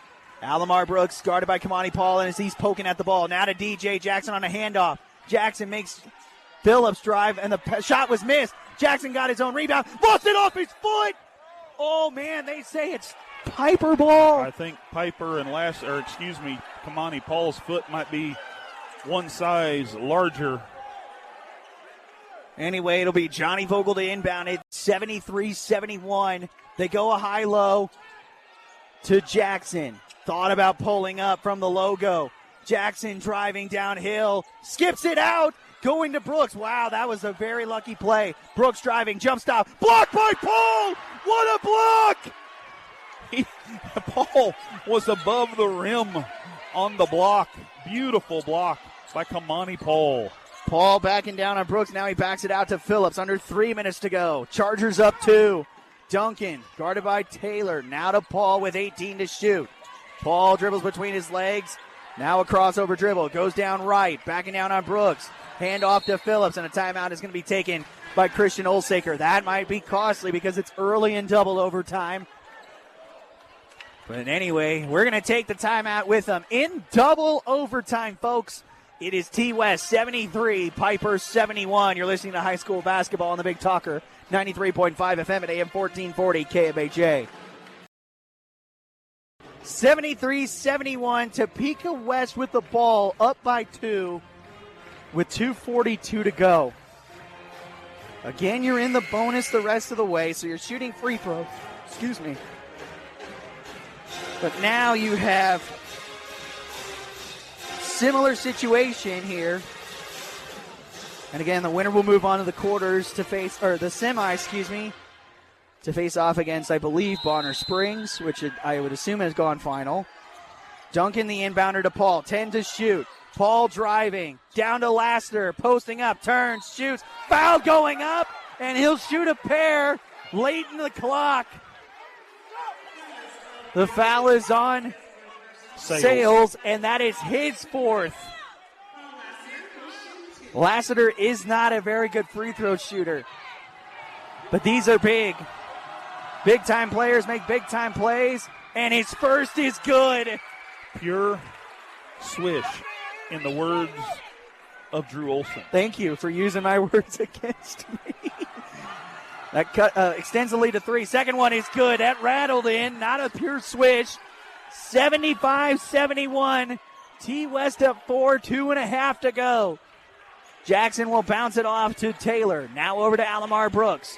Alamar Brooks guarded by Kamani Paul, and as he's poking at the ball. Now to DJ Jackson on a handoff. Jackson makes Phillips drive, and the shot was missed. Jackson got his own rebound. Lost it off his foot. Oh, man, they say it's Piper ball. I think Piper and Kamani Paul's foot might be one size larger. Anyway, it'll be Johnny Vogel to inbound it. 73-71. They go a high-low to Jackson. Thought about pulling up from the logo. Jackson driving downhill. Skips it out. Going to Brooks. Wow, that was a very lucky play. Brooks driving, jump stop. Blocked by Paul! What a block! Paul was above the rim on the block. Beautiful block by Kamani Paul. Paul backing down on Brooks. Now he backs it out to Phillips. Under 3 minutes to go. Chargers up 2. Duncan guarded by Taylor. Now to Paul with 18 to shoot. Paul dribbles between his legs. Now a crossover dribble. Goes down right. Backing down on Brooks. Hand off to Phillips. And a timeout is going to be taken by Christian Olsaker. That might be costly because it's early in double overtime. But anyway, we're going to take the timeout with them in double overtime, folks. It is T-West 73, Piper 71. You're listening to high school basketball on the Big Talker, 93.5 FM at AM 1440 KMHA. 73-71, Topeka West with the ball, up by 2 with 2:42 to go. Again, you're in the bonus the rest of the way, so you're shooting free throws. Excuse me. But now you have similar situation here. And again, the winner will move on to the quarters to face, or the semi, to face off against, I believe, Bonner Springs, which I would assume has gone final. Duncan, the inbounder to Paul, 10 to shoot. Paul driving, down to Lassiter, posting up, turns, shoots, foul going up, and he'll shoot a pair late in the clock. The foul is on Sales, and that is his 4th. Lassiter is not a very good free throw shooter, but these are big. Big-time players make big-time plays, and his first is good. Pure swish, in the words of Drew Olson. Thank you for using my words against me. That cut extends the lead to 3. Second one is good. That rattled in, not a pure swish. 75-71. T-West up 4, 2.5 to go. Jackson will bounce it off to Taylor. Now over to Alamar Brooks.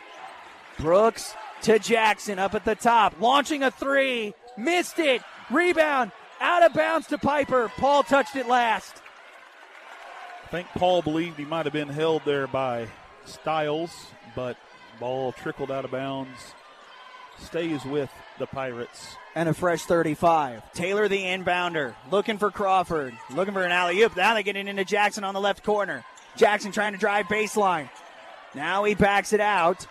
Brooks to Jackson up at the top. Launching a 3. Missed it. Rebound. Out of bounds to Piper. Paul touched it last. I think Paul believed he might have been held there by Stiles, but ball trickled out of bounds. Stays with the Pirates. And a fresh 35. Taylor, the inbounder, looking for Crawford, looking for an alley-oop. Now they get it into Jackson on the left corner. Jackson trying to drive baseline. Now he backs it out.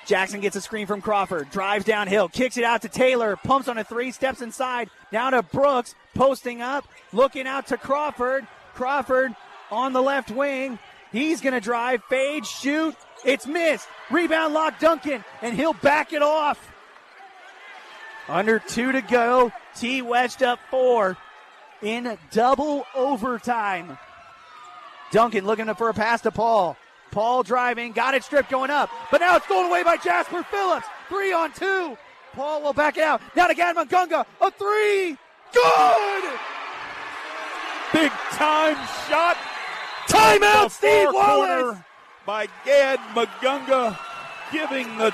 Jackson gets a screen from Crawford, drives downhill, kicks it out to Taylor, pumps on a 3, steps inside. Now to Brooks, posting up, looking out to Crawford. Crawford on the left wing. He's going to drive, fade, shoot. It's missed. Rebound lock Duncan, and he'll back it off. Under 2 to go. T-West up 4 in double overtime. Duncan looking for a pass to Paul. Paul driving, got it stripped going up. But now it's stolen away by Jasper Phillips. 3 on 2. Paul will back it out. Now to Gad Magunga. A 3. Good! Big time shot. Timeout, Steve Wallace! By Gad Magunga, giving the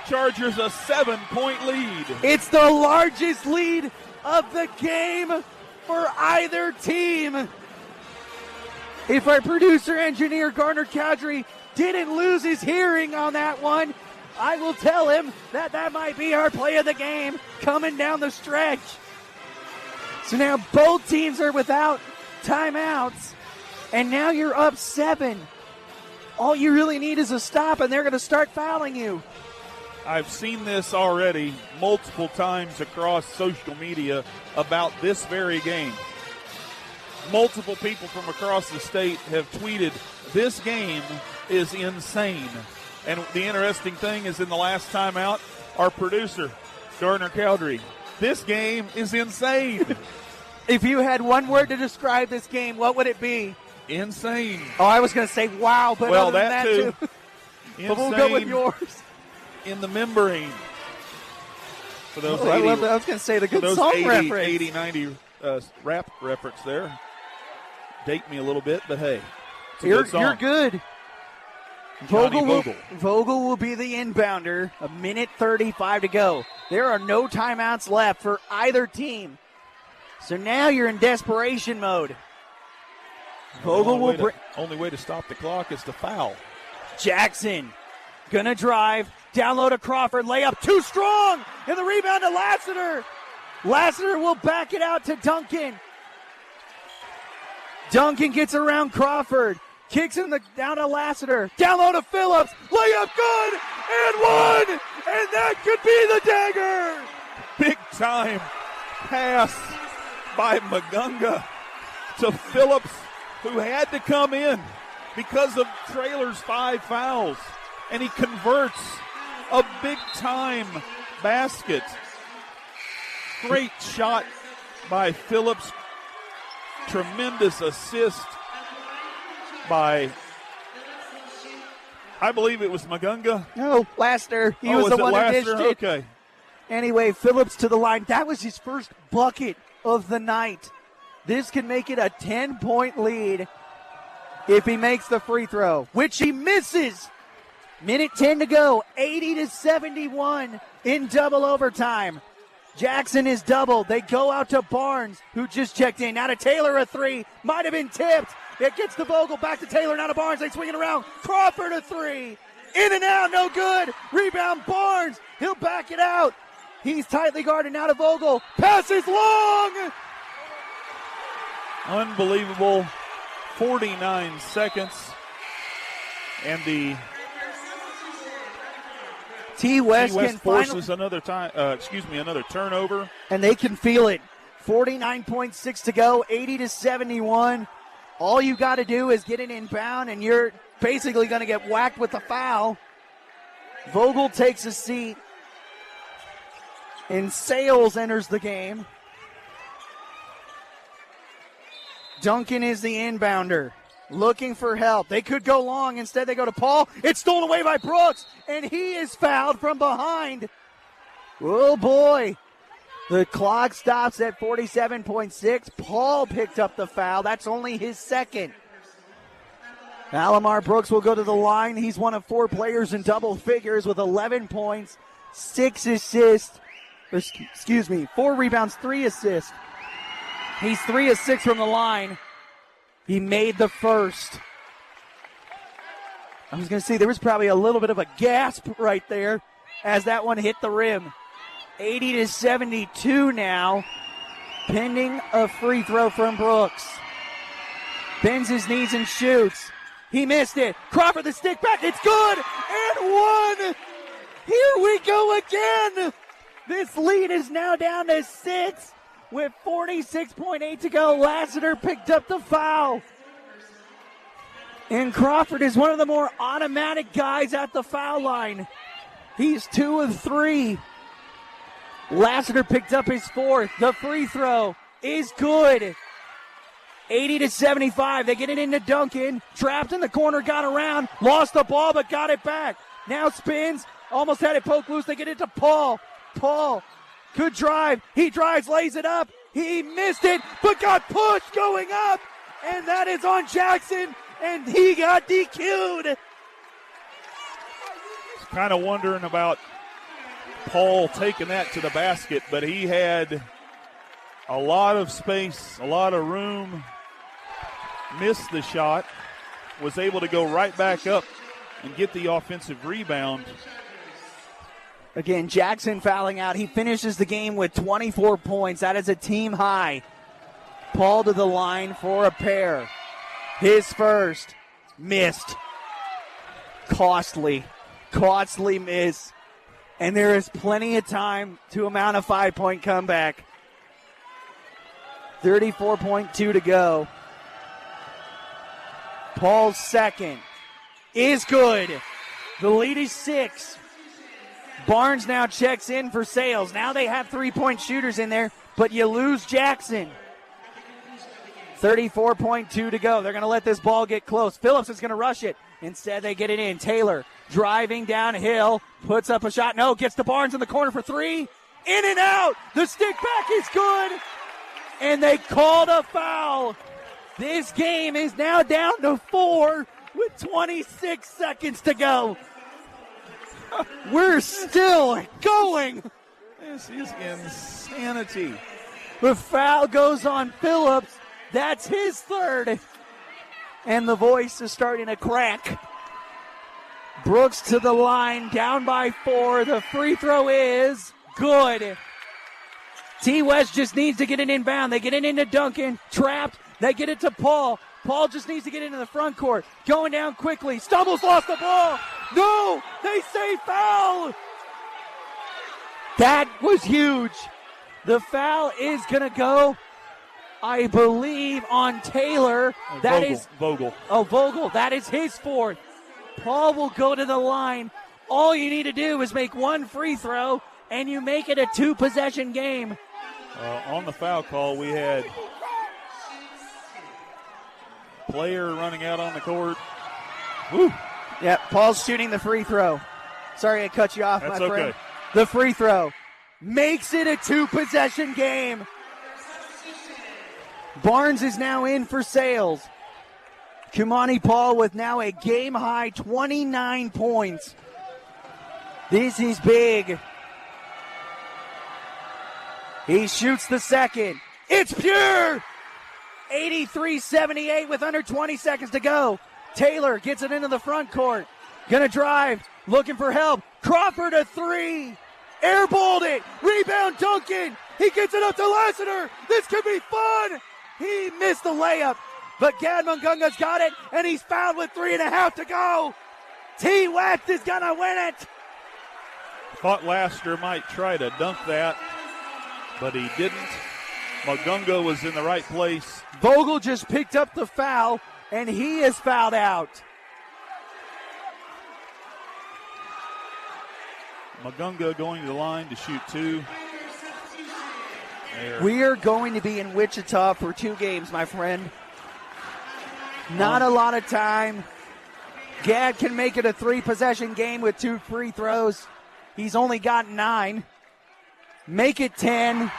Chargers a 7-point lead. It's the largest lead of the game for either team. If our producer engineer Garner Cowdery didn't lose his hearing on that one, I will tell him that that might be our play of the game coming down the stretch. So now both teams are without timeouts, and now you're up 7. All you really need is a stop, and they're going to start fouling you. I've seen this already multiple times across social media about this very game. Multiple people from across the state have tweeted, this game is insane. And the interesting thing is, in the last timeout, our producer, Garner Cowdery, this game is insane. If you had one word to describe this game, what would it be? Insane. Oh, I was going to say wow, but well, other than that too. But we'll go with yours. In the membrane. For those I love that. I was going to say the good song 80, reference. 80, 90 rap reference there. Date me a little bit, but hey, it's a good song. You're good. Vogel will be the inbounder. 1:35 to go. There are no timeouts left for either team. So now you're in desperation mode. Vogel will bring. Only way to stop the clock is to foul. Jackson gonna drive. Down low to Crawford. Layup too strong. And the rebound to Lassiter. Lassiter will back it out to Duncan. Duncan gets around Crawford. Kicks him down to Lassiter. Down low to Phillips. Layup good and one. And that could be the dagger. Big time pass by Magunga to Phillips, who had to come in because of Traylor's 5 fouls. And he converts a big time basket. Great shot by Phillips. Tremendous assist by, I believe it was Magunga. No, Lassiter. He was the one who dished it. Okay. Anyway, Phillips to the line. That was his first bucket of the night. This can make it a 10-point lead if he makes the free throw, which he misses. Minute 10 to go, 80-71 in double overtime. Jackson is doubled. They go out to Barnes, who just checked in. Now to Taylor, a three. Might have been tipped. It gets to Vogel, back to Taylor, now to Barnes. They swing it around. Crawford, a three. In and out, no good. Rebound, Barnes. He'll back it out. He's tightly guarded, now to Vogel. Pass is long. Unbelievable. 49 seconds. And the T-West can forces another turnover. And they can feel it. 49.6 to go, 80-71. All you got to do is get it inbound, and you're basically going to get whacked with a foul. Vogel takes a seat, and Sales enters the game. Duncan is the inbounder, looking for help. They could go long. Instead, they go to Paul. It's stolen away by Brooks, and he is fouled from behind. Oh, boy. The clock stops at 47.6. Paul picked up the foul. That's only his second. Alamar Brooks will go to the line. He's one of 4 players in double figures with 11 points, 6 assists. 4 rebounds, 3 assists. He's 3 of 6 from the line. He made the first. I was going to say there was probably a little bit of a gasp right there as that one hit the rim. 80-72 now, pending a free throw from Brooks. Bends his knees and shoots. He missed it. Crawford the stick back. It's good. And one. Here we go again. This lead is now down to 6 with 46.8 to go. Lassiter picked up the foul. And Crawford is one of the more automatic guys at the foul line. He's 2 of 3. Lassiter picked up his 4th. The free throw is good. 80-75. They get it into Duncan. Trapped in the corner, got around. Lost the ball, but got it back. Now spins. Almost had it poked loose. They get it to Paul. Paul could drive. He drives, lays it up. He missed it, but got pushed going up. And that is on Jackson. And he got DQ'd. Kind of wondering about Paul taking that to the basket, but he had a lot of space, a lot of room, missed the shot, was able to go right back up and get the offensive rebound. Again, Jackson fouling out. He finishes the game with 24 points. That is a team high. Paul to the line for a pair. His first. Missed. Costly miss. And there is plenty of time to mount a 5-point comeback. 34.2 to go. Paul's second is good. The lead is 6. Barnes now checks in for Sales. Now they have 3-point shooters in there, but you lose Jackson. 34.2 to go. They're going to let this ball get close. Phillips is going to rush it. Instead, they get it in. Taylor driving downhill, puts up a shot. No, gets to Barnes in the corner for 3. In and out. The stick back is good. And they called a foul. This game is now down to 4 with 26 seconds to go. We're still going. This is insanity. The foul goes on Phillips. That's his 3rd. And the voice is starting to crack. Brooks to the line, down by 4. The free throw is good. T-West just needs to get it inbound. They get it into Duncan, trapped. They get it to Paul. Paul just needs to get into the front court. Going down quickly. Stumbles, lost the ball. No, they say foul. That was huge. The foul is going to go, I believe, on Taylor. Vogel. Oh, Vogel. That is his fourth. Paul will go to the line. All you need to do is make one free throw, and you make it a 2-possession game. On the foul call, we had player running out on the court. Woo. Yeah, Paul's shooting the free throw. Sorry I cut you off, That's my friend. okay. The free throw makes it a 2-possession game. Barnes is now in for Sales. Kumani Paul with now a game-high 29 points. This is big. He shoots the second. It's pure! 83-78 with under 20 seconds to go. Taylor gets it into the front court. Gonna drive, looking for help. Crawford a three. Airballed it. Rebound Duncan. He gets it up to Lassiter. This could be fun. He missed the layup, but Gad Mungunga's got it, and he's fouled with 3.5 to go. T-West is gonna win it. Thought Lassiter might try to dunk that, but he didn't. Mungunga was in the right place. Vogel just picked up the foul, and he is fouled out. Mungunga going to the line to shoot two. There. We are going to be in Wichita for 2 games, my friend. Not a lot of time. Gad can make it a 3-possession game with 2 free throws. He's only got 9. Make it 10.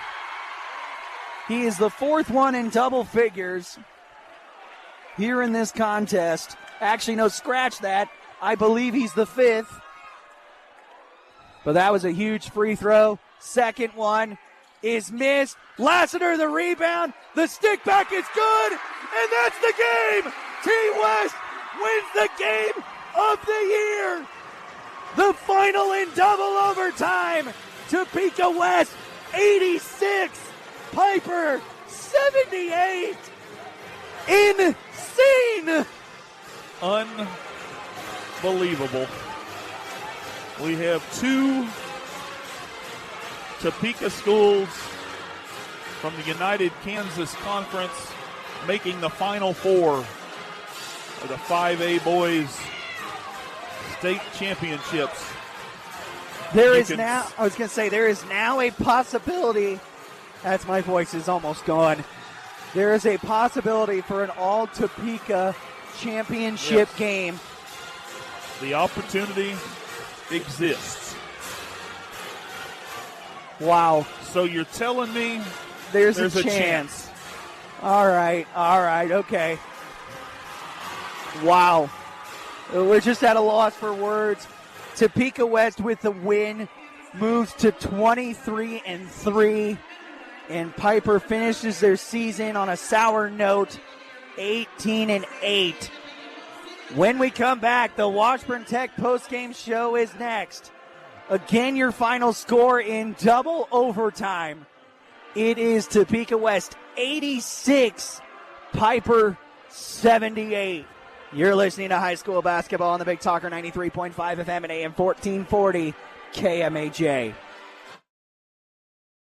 He is the 4th one in double figures here in this contest. Actually, no, scratch that. I believe he's the 5th. But that was a huge free throw. Second one is missed. Lassiter the rebound. The stick back is good. And that's the game. T-West wins the game of the year. The final in double overtime. Topeka West 86. Piper 78. Insane. Unbelievable. We have 2 Topeka schools from the United Kansas Conference making the Final Four of the 5A boys state championships. There is now a possibility. That's my voice is almost gone. There is a possibility for an all Topeka championship game. The opportunity exists. Wow. So you're telling me there's a chance. All right, okay. Wow. We're just at a loss for words. Topeka West with the win moves to 23-3, and Piper finishes their season on a sour note, 18-8. When we come back, the Washburn Tech postgame show is next. Again, your final score in double overtime. It is Topeka West 86, Piper 78. You're listening to high school basketball on the Big Talker 93.5 FM and AM 1440 KMAJ.